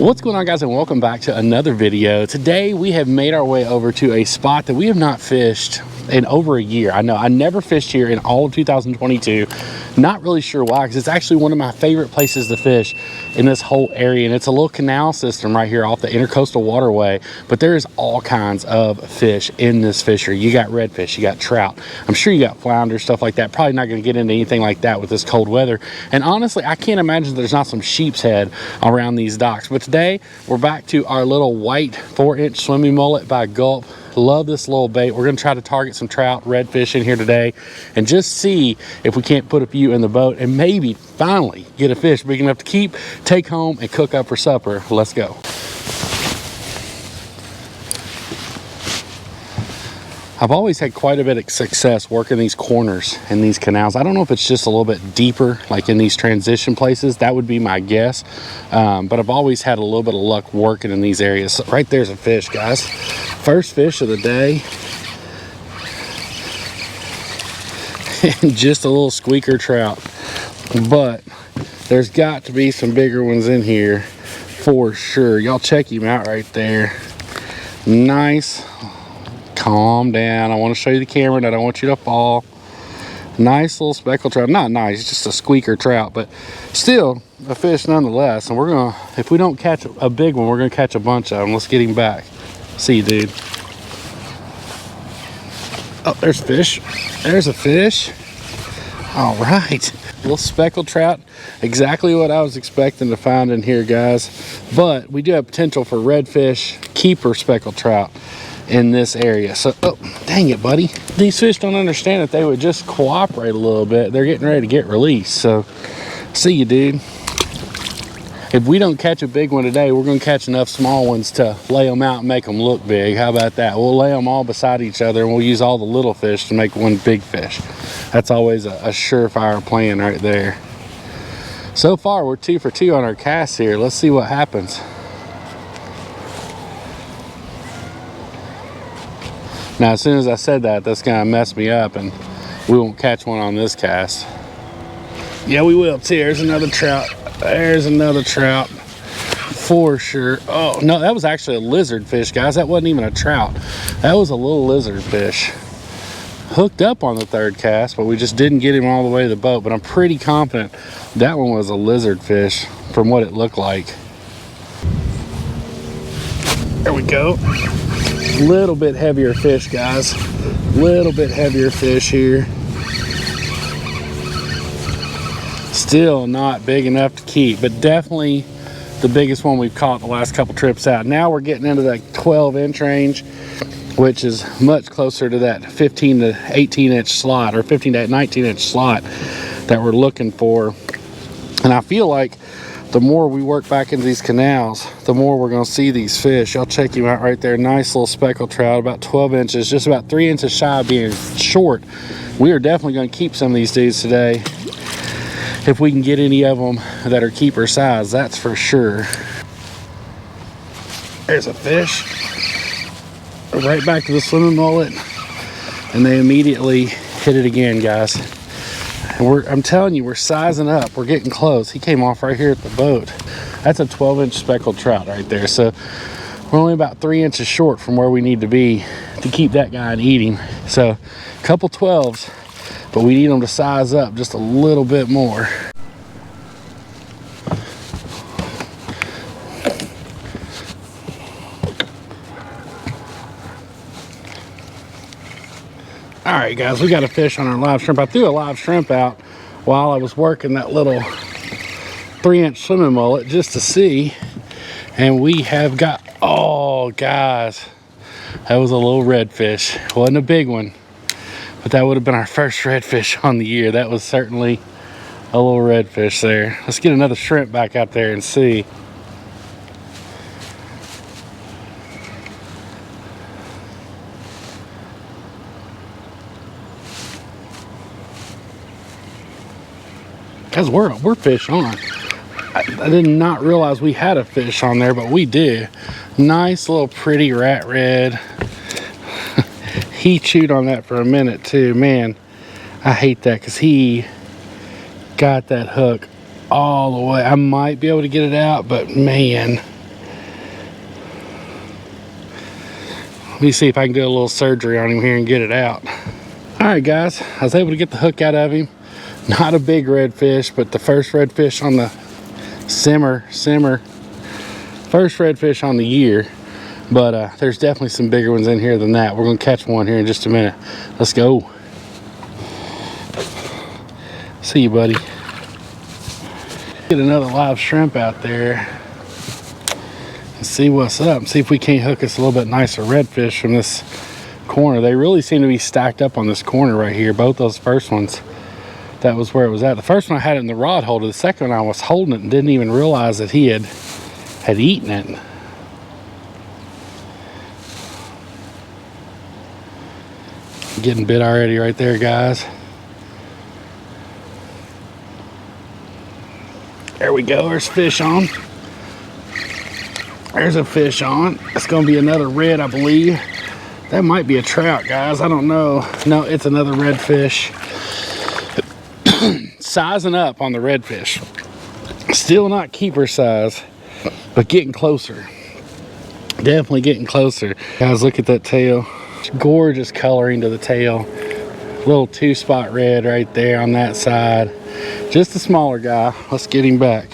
What's going on, guys, and welcome back to another video. Today we have made our way over to a spot that we have not fished in over a year. I know I never fished here in all of 2022. Not really sure why, because it's actually one of my favorite places to fish in this whole area, and it's a little canal system right here off the intercoastal waterway. But there is all kinds of fish in this fishery. You got redfish, you got trout, I'm sure you got flounder, stuff like that. Probably not going to get into anything like that with this cold weather, and honestly I can't imagine there's not some sheep's head around these docks. But today we're back to our little white 4-inch swimming mullet by Gulp. Love this little bait. We're going to try to target some trout, redfish in here today, and just see if we can't put a few in the boat and maybe finally get a fish big enough to keep, take home, and cook up for supper. Let's go. I've always had quite a bit of success working these corners in these canals. I don't know if it's just a little bit deeper, like in these transition places. That would be my guess. But I've always had a little bit of luck working in these areas. So right there's a fish, guys. First fish of the day. And just a little squeaker trout. But there's got to be some bigger ones in here for sure. Y'all check him out right there. Nice. Calm down. I want to show you the camera and I don't want you to fall. Nice little speckled trout. Not nice, just a squeaker trout, but still a fish nonetheless. And we're gonna, if we don't catch a big one, we're gonna catch a bunch of them. Let's get him back. See you, dude. Oh, there's fish. There's a fish. All right, little speckled trout. Exactly what I was expecting to find in here, guys. But we do have potential for redfish, keeper speckled trout in this area. So, oh, dang it, buddy. These fish don't understand that they would just cooperate a little bit. They're getting ready to get released. So, see you, dude. If we don't catch a big one today, we're going to catch enough small ones to lay them out and make them look big. How about that? We'll lay them all beside each other and we'll use all the little fish to make one big fish. That's always a surefire plan right there. So far, we're 2 for 2 on our casts here. Let's see what happens. Now, as soon as I said that, that's gonna mess me up and we won't catch one on this cast. Yeah, we will too. There's another trout. There's another trout for sure. Oh no, that was actually a lizard fish, guys. That wasn't even a trout. That was a little lizard fish. Hooked up on the third cast, but we just didn't get him all the way to the boat. But I'm pretty confident that one was a lizard fish from what it looked like. There we go. Little bit heavier fish, guys. Little bit heavier fish here. Still not big enough to keep, but definitely the biggest one we've caught the last couple trips out. Now we're getting into that 12-inch range, which is much closer to that 15 to 18-inch slot, or 15 to 19-inch slot that we're looking for. And I feel like the more we work back into these canals, the more we're going to see these fish. Y'all check him out right there. Nice little speckled trout, about 12 inches, just about 3 inches shy of being short. We are definitely going to keep some of these dudes today, if we can get any of them that are keeper size, that's for sure. There's a fish. Right back to the swimming mullet, and they immediately hit it again, guys. And I'm telling you, we're sizing up. We're getting close. He came off right here at the boat. That's a 12-inch speckled trout right there. So we're only about 3 inches short from where we need to be to keep that guy and eat him. So a couple 12s, but we need them to size up just a little bit more. All right, guys, we got a fish on our live shrimp. I threw a live shrimp out while I was working that little 3-inch swimming mullet just to see. And we have got, oh, guys, that was a little redfish. Wasn't a big one, but that would have been our first redfish on the year. That was certainly a little redfish there. Let's get another shrimp back out there and see. Guys, we're fish on. I did not realize we had a fish on there, but we did. Nice little pretty rat red. He chewed on that for a minute too. Man, I hate that because he got that hook all the way. I might be able to get it out, but man, Let me see if I can do a little surgery on him here and get it out. All right, guys, I was able to get the hook out of him. Not a big redfish, but the first redfish on the simmer. First redfish on the year. But there's definitely some bigger ones in here than that. We're gonna catch one here in just a minute. Let's go. See you, buddy. Get another live shrimp out there and see what's up. See if we can't hook us a little bit nicer redfish from this corner. They really seem to be stacked up on this corner right here. Both those first ones, that was where it was at. The first one I had it in the rod holder. The second one I was holding it and didn't even realize that he had eaten it. Getting bit already right there, guys. There we go. There's fish on. There's a fish on. It's going to be another red, I believe. That might be a trout, guys. I don't know. No, it's another redfish. Sizing up on the redfish. Still not keeper size, but getting closer. Definitely getting closer. Guys, look at that tail. Gorgeous coloring to the tail. Little 2-spot red right there on that side. Just a smaller guy. Let's get him back.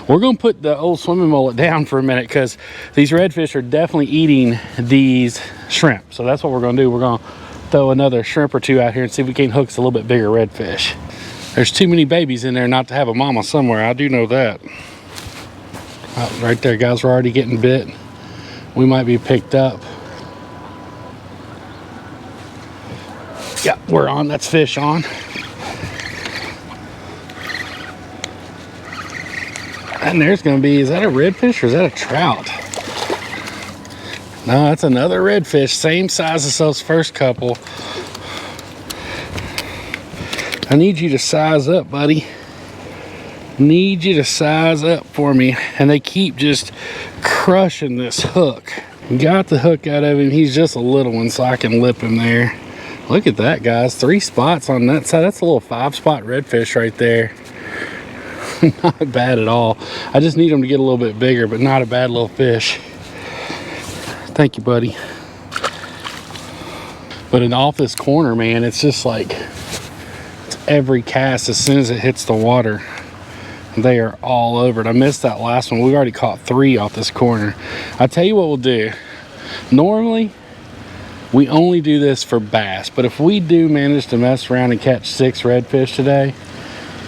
We're going to put the old swimming mullet down for a minute because these redfish are definitely eating these shrimp. So that's what we're going to do. We're going to throw another shrimp or two out here and see if we can hook us a little bit bigger redfish. There's too many babies in there not to have a mama somewhere. I do know that. Oh, right there, guys. We're already getting bit. We might be picked up. Yeah, we're on. That's fish on. And there's going to be, is that a redfish or is that a trout? No, that's another redfish. Same size as those first couple. I need you to size up, buddy. Need you to size up for me. And they keep just crushing this hook. Got the hook out of him. He's just a little one, so I can lip him there. Look at that, guys. 3 spots on that side. That's a little 5-spot redfish right there. Not bad at all. I just need him to get a little bit bigger, but not a bad little fish. Thank you, buddy. But off this corner, man, it's just like it's every cast as soon as it hits the water. They are all over it. I missed that last one. We've already caught 3 off this corner. I'll tell you what we'll do. Normally, we only do this for bass, but if we do manage to mess around and catch 6 redfish today,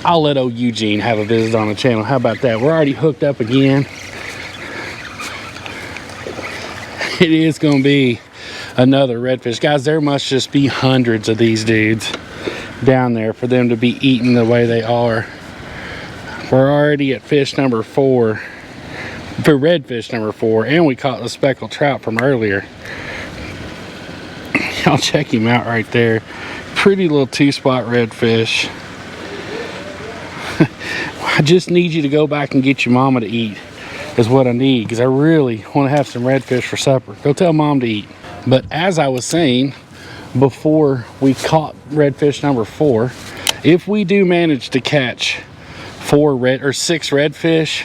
I'll let old Eugene have a visit on the channel. How about that? We're already hooked up again. It is going to be another redfish. Guys, there must just be hundreds of these dudes down there for them to be eating the way they are. We're already at fish number 4. For redfish number 4. And we caught the speckled trout from earlier. Y'all check him out right there. Pretty little 2-spot redfish. I just need you to go back and get your mama to eat is what I need, because I really want to have some redfish for supper. Go tell mom to eat. But as I was saying before we caught redfish number 4, if we do manage to catch 6 redfish,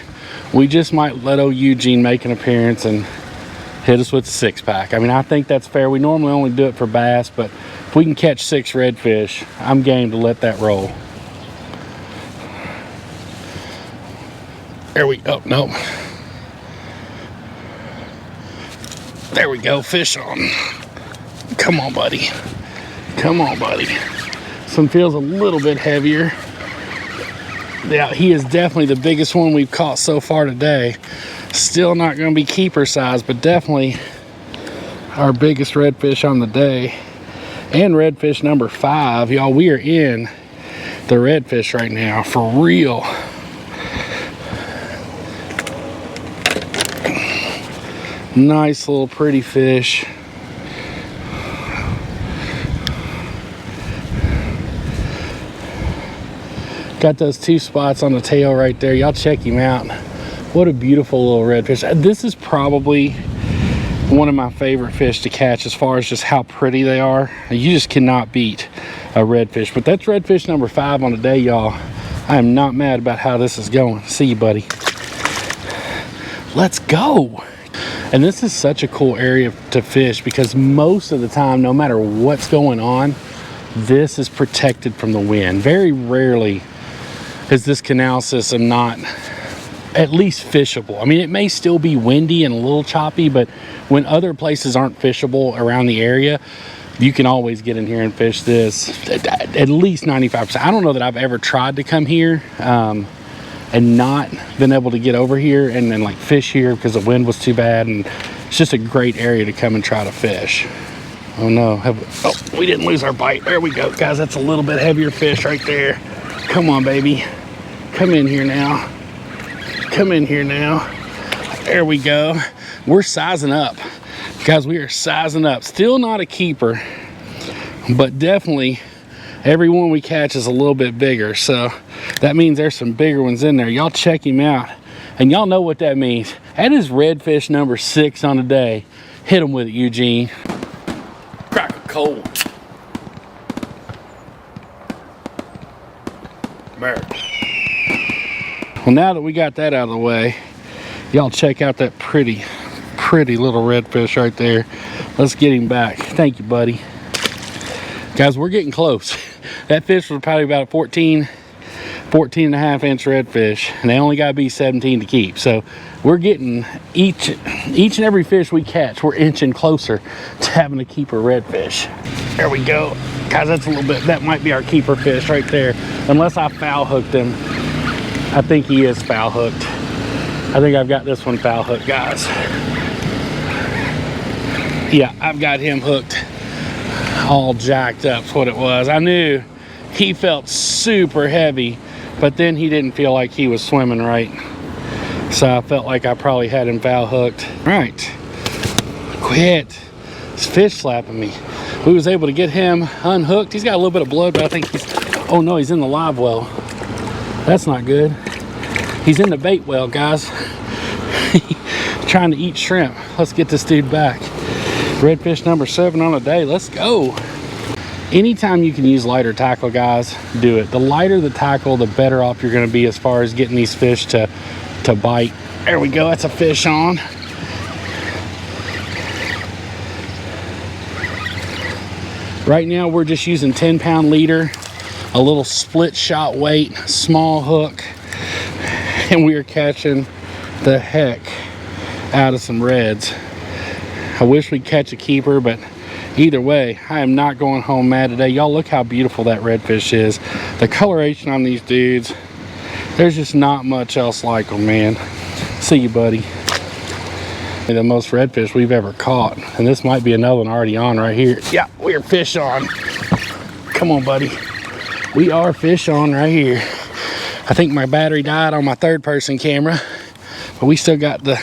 we just might let old Eugene make an appearance and hit us with a 6-pack. I mean, I think that's fair. We normally only do it for bass, but if we can catch 6 redfish, I'm game to let that roll. There we go. Nope. There we go. Fish on. Come on, buddy. Come on, buddy. This one feels a little bit heavier. Yeah, he is definitely the biggest one we've caught so far today. Still not going to be keeper size, but definitely our biggest redfish on the day. And redfish number 5. Y'all, we are in the redfish right now, for real. Nice little pretty fish. Got those 2 spots on the tail right there. Y'all check him out. What a beautiful little redfish. This is probably one of my favorite fish to catch as far as just how pretty they are. You just cannot beat a redfish. But that's redfish number 5 on the day, y'all. I am not mad about how this is going. See you, buddy. Let's go. And this is such a cool area to fish because most of the time, no matter what's going on, this is protected from the wind. Very rarely is this canal system not at least fishable. I mean, it may still be windy and a little choppy, but when other places aren't fishable around the area, you can always get in here and fish this at least 95%. I don't know that I've ever tried to come here and not been able to get over here and then like fish here because the wind was too bad. And it's just a great area to come and try to fish. Oh no, oh, we didn't lose our bite. There we go, guys. That's a little bit heavier fish right there. Come on, baby. Come in here now. Come in here now. There we go. We're sizing up. Guys, we are sizing up. Still not a keeper, but definitely every one we catch is a little bit bigger. So that means there's some bigger ones in there. Y'all check him out. And y'all know what that means. That is redfish number 6 on the day. Hit him with it, Eugene. Crack a cold. Bird. Well, now that we got that out of the way, y'all check out that pretty little redfish right there. Let's get him back. Thank you, buddy. Guys, we're getting close. That fish was probably about a 14 and a half inch redfish, and they only gotta be 17 to keep. So we're getting each and every fish we catch, we're inching closer to having to keep a redfish. There we go. Guys, that's a little bit, that might be our keeper fish right there. Unless I foul hooked him. I think he is foul hooked. I think I've got this one foul hooked, guys. Yeah, I've got him hooked. All jacked up's what it was. I knew he felt super heavy, but then he didn't feel like he was swimming right. So I felt like I probably had him foul hooked. All right, quit. This fish slapping me. We was able to get him unhooked. He's got a little bit of blood, but I think he's, oh no, he's in the live well. That's not good. He's in the bait well, guys. Trying to eat shrimp. Let's get this dude back. Redfish number 7 on a day. Let's go. Anytime you can use lighter tackle, guys, do it. The lighter the tackle, the better off you're going to be as far as getting these fish to bite. There we go. That's a fish on. Right now we're just using 10-pound leader, a little split shot weight, small hook, and we are catching the heck out of some reds. I wish we'd catch a keeper, but either way, I am not going home mad today. Y'all look how beautiful that redfish is. The coloration on these dudes, there's just not much else like them, man. See you, buddy. The most redfish we've ever caught, and this might be another one already on right here. Yeah, we're fish on. Come on, buddy. We are fish on right here. I think my battery died on my third-person camera, but we still got the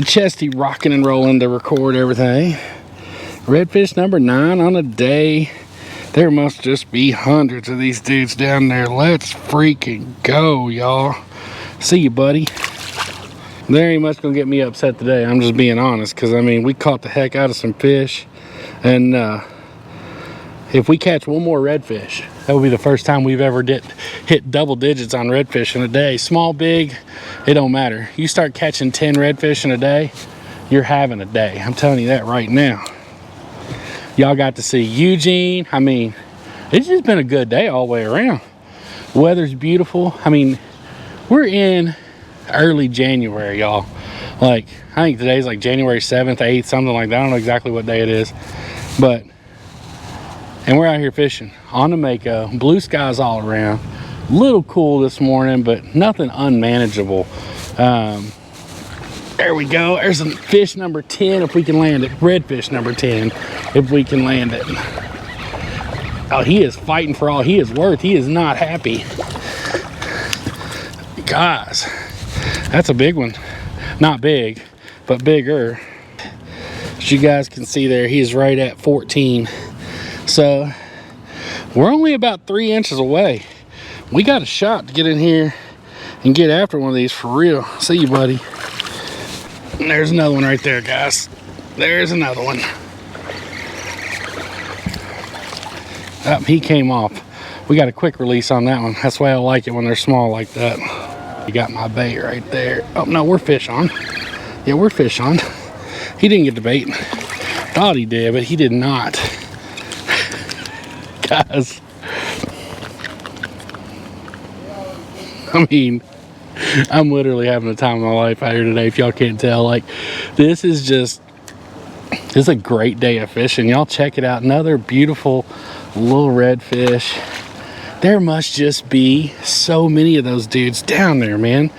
chesty rocking and rolling to record everything. Redfish number 9 on a day. There must just be hundreds of these dudes down there. Let's freaking go, y'all. See you, buddy. There ain't much gonna get me upset today. I'm just being honest, because I mean, we caught the heck out of some fish, and if we catch one more redfish, that will be the first time we've ever hit double digits on redfish in a day. Small, big, it don't matter. You start catching 10 redfish in a day, you're having a day. I'm telling you that right now. Y'all got to see Eugene. I mean, it's just been a good day all the way around. Weather's beautiful. I mean, we're in early January, y'all. Like, I think today's like January 7th, 8th, something like that. I don't know exactly what day it is, but and we're out here fishing on the Mako. Blue skies all around. Little cool this morning, but nothing unmanageable. There we go. There's a fish number 10 if we can land it. Redfish number 10 if we can land it. Oh, he is fighting for all he is worth. He is not happy. Guys, that's a big one. Not big, but bigger. As you guys can see there, he is right at 14. So we're only about 3 inches away. We got a shot to get in here and get after one of these for real. See you, buddy. And there's another one right there, guys. There's another one. Oh, he came off. We got a quick release on that one. That's why I like it when they're small like that. You got my bait right there. Oh no, we're fish on. Yeah, we're fish on. He didn't get the bait. Thought he did, but he did not. Guys. I mean, I'm literally having the time of my life out here today, if y'all can't tell. Like, this is a great day of fishing. Y'all check it out. Another beautiful little redfish. There must just be so many of those dudes down there, man.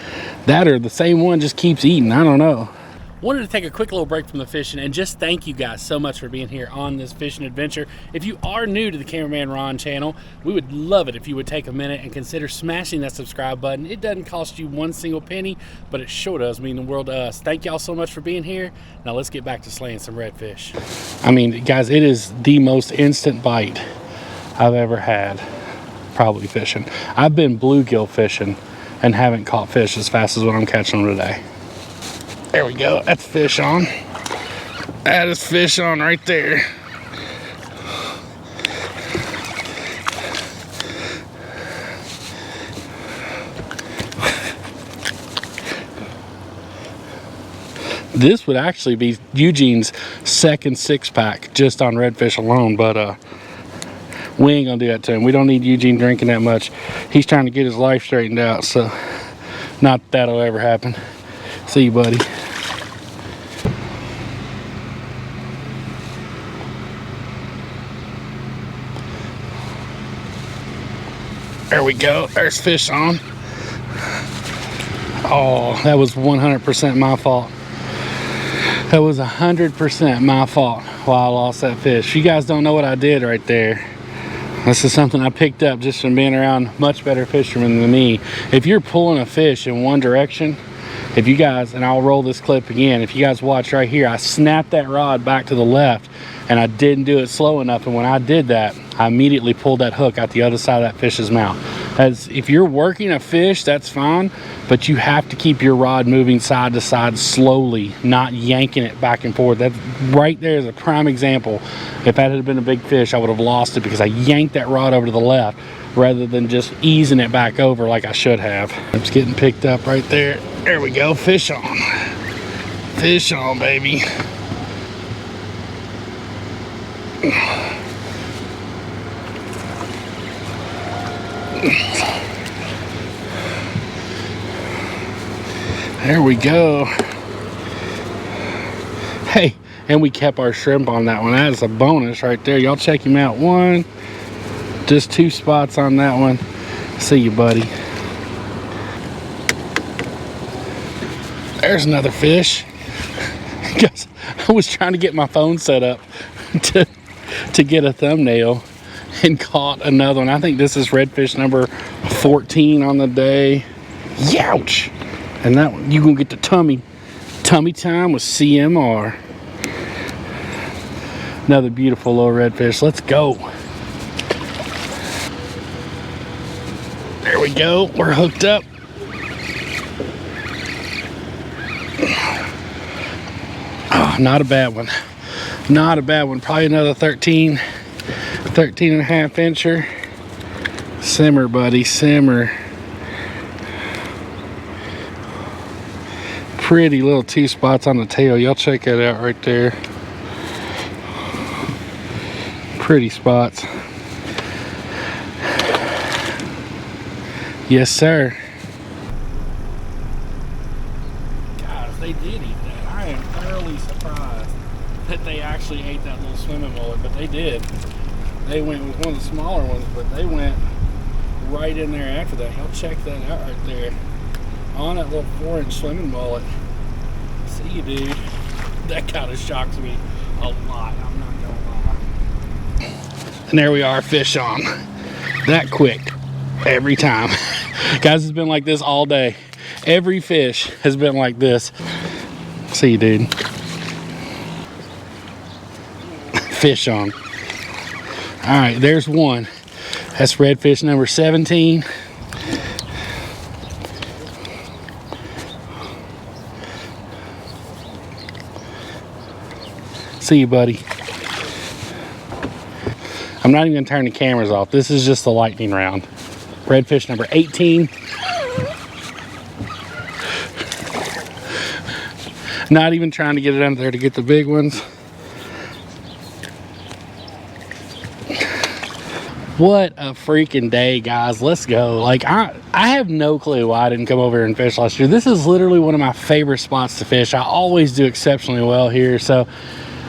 That or the same one just keeps eating. I don't know. Wanted to take a quick little break from the fishing and just thank you guys so much for being here on this fishing adventure. If you are new to the Cameraman Ron channel, we would love it if you would take a minute and consider smashing that subscribe button. It doesn't cost you one single penny, but it sure does mean the world to us. Thank y'all so much for being here. Now let's get back to slaying some redfish. I mean, guys, it is the most instant bite I've ever had, probably fishing. I've been bluegill fishing and haven't caught fish as fast as what I'm catching them today. There we go. That's fish on. That is fish on right there. This would actually be Eugene's second six-pack just on redfish alone, but we ain't gonna do that to him. We don't need Eugene drinking that much. He's trying to get his life straightened out, so not that that'll ever happen. See you, buddy. There we go. There's fish on. Oh, that was 100% my fault. That was 100% my fault while I lost that fish. You guys don't know what I did right there. This is something I picked up just from being around much better fishermen than me. If you're pulling a fish in one direction, if you guys, and I'll roll this clip again, if you guys watch right here, I snapped that rod back to the left and I didn't do it slow enough, and when I did that, I immediately pulled that hook out the other side of that fish's mouth. As if you're working a fish, that's fine, but you have to keep your rod moving side to side slowly, not yanking it back and forth. That right there is a prime example. If that had been a big fish, I would have lost it because I yanked that rod over to the left rather than just easing it back over like I should have. It's getting picked up right there. There we go. Fish on. Fish on, baby. There we go. Hey, and we kept our shrimp on that one. That is a bonus right there. Y'all check him out. One, just 2 spots on that one. See you, buddy. There's another fish. Guys, I was trying to get my phone set up to get a thumbnail and caught another one. I think this is redfish number 14 on the day. Youch! And that one, you gonna get the tummy time with CMR. Another beautiful little redfish. Let's go. There we go. We're hooked up. Oh, not a bad one. Not a bad one. Probably another 13 and a half incher. Simmer, buddy, simmer. Pretty little 2 spots on the tail. Y'all check that out right there. Pretty spots. Yes, sir. Guys, they did eat that. I am thoroughly surprised that they actually ate that little swimming mullet, but they did. They went with one of the smaller ones, but they went right in there after that. Y'all check that out right there. On that little 4-inch swimming mullet. See you, dude. That kind of shocks me a lot. I'm not gonna lie. And there we are, fish on. That quick. Every time. Guys, it's been like this all day. Every fish has been like this. See you, dude. Fish on. All right, there's one. That's redfish number 17. See you, buddy. I'm not even gonna turn the cameras off. This is just the lightning round. Redfish number 18. Not even trying to get it under there to get the big ones. What a freaking day, guys. Let's go. Like, I have no clue why I didn't come over here and fish last year. This is literally one of my favorite spots to fish. I always do exceptionally well here, so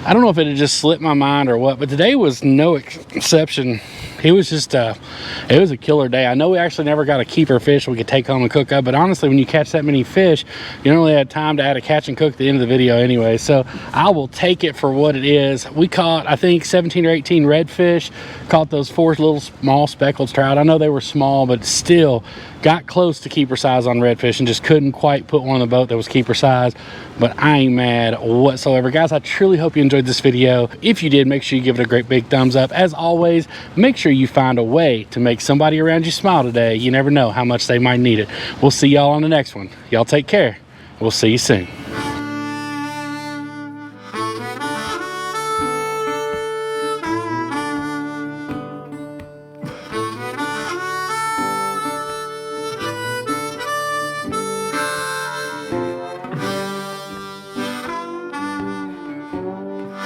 I don't know if it had just slipped my mind or what, but today was no exception. It was just it was a killer day. I know we actually never got a keeper fish we could take home and cook up, but honestly, when you catch that many fish, you don't really have time to add a catch and cook at the end of the video anyway. So I will take it for what it is. We caught, I think, 17 or 18 redfish, caught those 4 little small speckled trout. I know they were small, but still got close to keeper size on redfish and just couldn't quite put one on the boat that was keeper size. But I ain't mad whatsoever. Guys, I truly hope you enjoyed this video. If you did, make sure you give it a great big thumbs up. As always, make sure you find a way to make somebody around you smile today. You never know how much they might need it. We'll see y'all on the next one. Y'all take care. We'll see you soon.